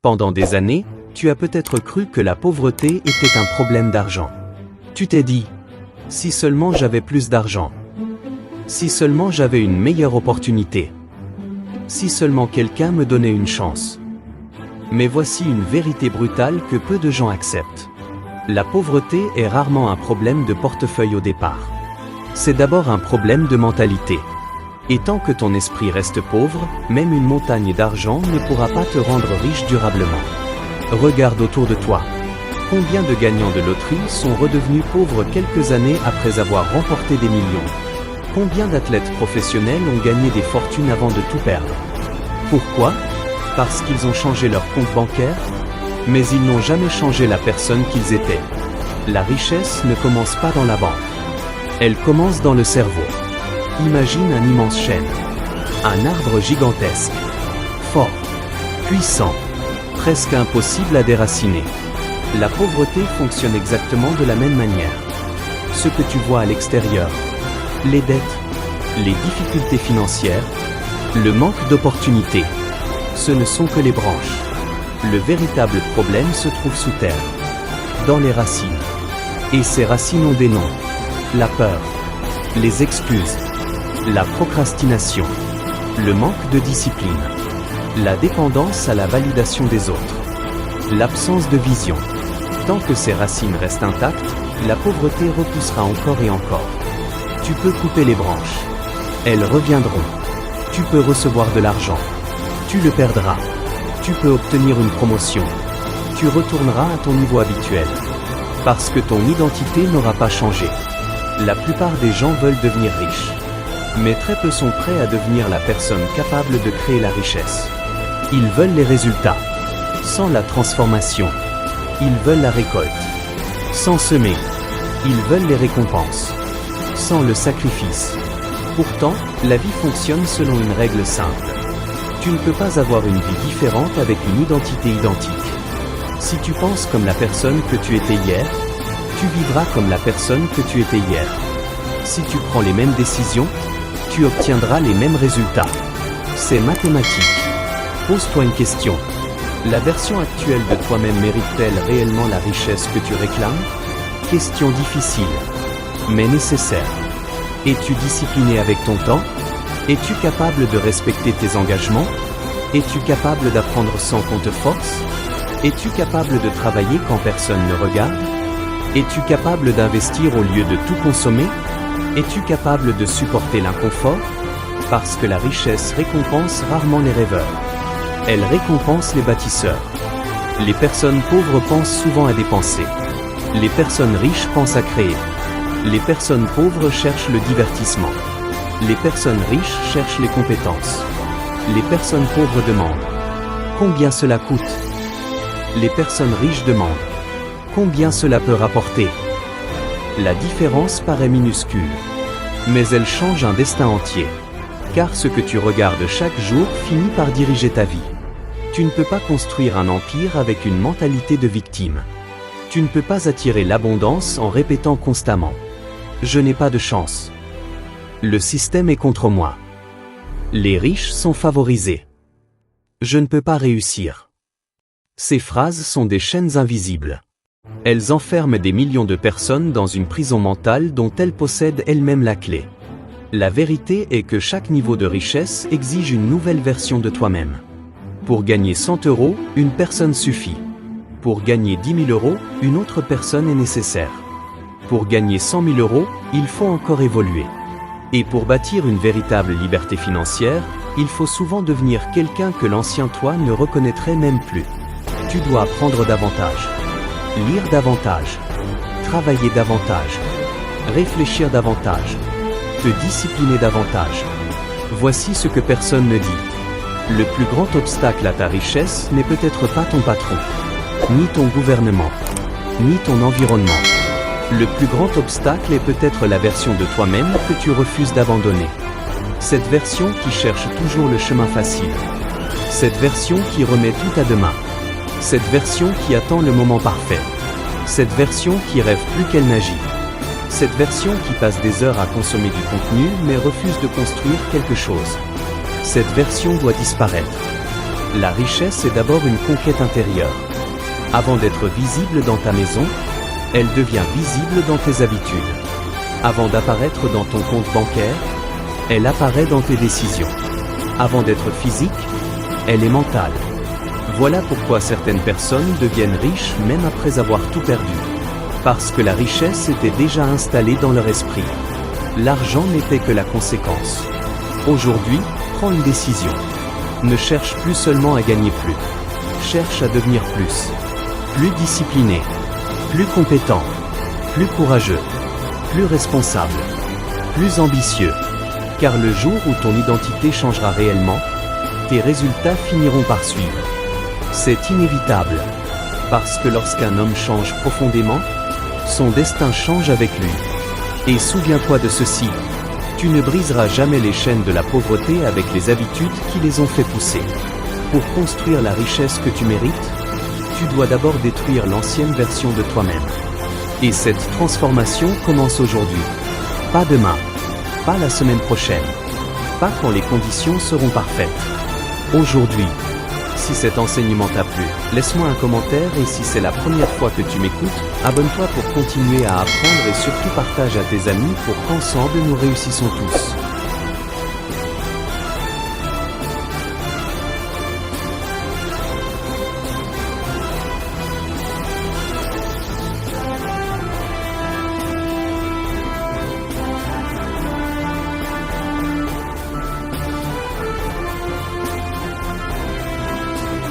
Pendant des années, tu as peut-être cru que la pauvreté était un problème d'argent. Tu t'es dit, si seulement j'avais plus d'argent. Si seulement j'avais une meilleure opportunité. Si seulement quelqu'un me donnait une chance. Mais voici une vérité brutale que peu de gens acceptent. La pauvreté est rarement un problème de portefeuille au départ. C'est d'abord un problème de mentalité. Et tant que ton esprit reste pauvre, même une montagne d'argent ne pourra pas te rendre riche durablement. Regarde autour de toi. Combien de gagnants de loterie sont redevenus pauvres quelques années après avoir remporté des millions? Combien d'athlètes professionnels ont gagné des fortunes avant de tout perdre? Pourquoi? Parce qu'ils ont changé leur compte bancaire? Mais ils n'ont jamais changé la personne qu'ils étaient. La richesse ne commence pas dans la banque. Elle commence dans le cerveau. Imagine un immense chêne. Un arbre gigantesque. Fort. Puissant. Presque impossible à déraciner. La pauvreté fonctionne exactement de la même manière. Ce que tu vois à l'extérieur, les dettes, les difficultés financières, le manque d'opportunités, ce ne sont que les branches. Le véritable problème se trouve sous terre, dans les racines. Et ces racines ont des noms. La peur, les excuses, la procrastination, le manque de discipline, la dépendance à la validation des autres, l'absence de vision. Tant que ces racines restent intactes, la pauvreté repoussera encore et encore. Tu peux couper les branches. Elles reviendront. Tu peux recevoir de l'argent. Tu le perdras. Tu peux obtenir une promotion. Tu retourneras à ton niveau habituel. Parce que ton identité n'aura pas changé. La plupart des gens veulent devenir riches. Mais très peu sont prêts à devenir la personne capable de créer la richesse. Ils veulent les résultats. Sans la transformation. Ils veulent la récolte. Sans semer. Ils veulent les récompenses. Sans le sacrifice. Pourtant, la vie fonctionne selon une règle simple. Tu ne peux pas avoir une vie différente avec une identité identique. Si tu penses comme la personne que tu étais hier, tu vivras comme la personne que tu étais hier. Si tu prends les mêmes décisions, tu obtiendras les mêmes résultats. C'est mathématique. Pose-toi une question. La version actuelle de toi-même mérite-t-elle réellement la richesse que tu réclames? Question difficile, mais nécessaire. Es-tu discipliné avec ton temps? Es-tu capable de respecter tes engagements? Es-tu capable d'apprendre sans qu'on te force? Es-tu capable de travailler quand personne ne regarde? Es-tu capable d'investir au lieu de tout consommer? Es-tu capable de supporter l'inconfort? Parce que la richesse récompense rarement les rêveurs. Elle récompense les bâtisseurs. Les personnes pauvres pensent souvent à dépenser. Les personnes riches pensent à créer. Les personnes pauvres cherchent le divertissement. Les personnes riches cherchent les compétences. Les personnes pauvres demandent combien cela coûte. Les personnes riches demandent combien cela peut rapporter. La différence paraît minuscule, mais elle change un destin entier. Car ce que tu regardes chaque jour finit par diriger ta vie. Tu ne peux pas construire un empire avec une mentalité de victime. Tu ne peux pas attirer l'abondance en répétant constamment « Je n'ai pas de chance ». Le système est contre moi. Les riches sont favorisés. Je ne peux pas réussir. Ces phrases sont des chaînes invisibles. Elles enferment des millions de personnes dans une prison mentale dont elles possèdent elles-mêmes la clé. La vérité est que chaque niveau de richesse exige une nouvelle version de toi-même. Pour gagner 100 €, une personne suffit. Pour gagner 10 000 €, une autre personne est nécessaire. Pour gagner 100 000 €, il faut encore évoluer. Et pour bâtir une véritable liberté financière, il faut souvent devenir quelqu'un que l'ancien toi ne reconnaîtrait même plus. Tu dois apprendre davantage, lire davantage, travailler davantage, réfléchir davantage, te discipliner davantage. Voici ce que personne ne dit. Le plus grand obstacle à ta richesse n'est peut-être pas ton patron, ni ton gouvernement, ni ton environnement. Le plus grand obstacle est peut-être la version de toi-même que tu refuses d'abandonner. Cette version qui cherche toujours le chemin facile. Cette version qui remet tout à demain. Cette version qui attend le moment parfait. Cette version qui rêve plus qu'elle n'agit. Cette version qui passe des heures à consommer du contenu mais refuse de construire quelque chose. Cette version doit disparaître. La richesse est d'abord une conquête intérieure. Avant d'être visible dans ta maison, elle devient visible dans tes habitudes. Avant d'apparaître dans ton compte bancaire, elle apparaît dans tes décisions. Avant d'être physique, elle est mentale. Voilà pourquoi certaines personnes deviennent riches même après avoir tout perdu. Parce que la richesse était déjà installée dans leur esprit. L'argent n'était que la conséquence. Aujourd'hui, prends une décision. Ne cherche plus seulement à gagner plus. Cherche à devenir plus discipliné, plus compétent, plus courageux, plus responsable, plus ambitieux. Car le jour où ton identité changera réellement, tes résultats finiront par suivre. C'est inévitable. Parce que lorsqu'un homme change profondément, son destin change avec lui. Et souviens-toi de ceci, tu ne briseras jamais les chaînes de la pauvreté avec les habitudes qui les ont fait pousser. Pour construire la richesse que tu mérites, tu dois d'abord détruire l'ancienne version de toi-même. Et cette transformation commence aujourd'hui. Pas demain, pas la semaine prochaine, pas quand les conditions seront parfaites. Aujourd'hui. Si cet enseignement t'a plu, laisse-moi un commentaire et si c'est la première fois que tu m'écoutes, abonne-toi pour continuer à apprendre et surtout partage à tes amis pour qu'ensemble nous réussissons tous.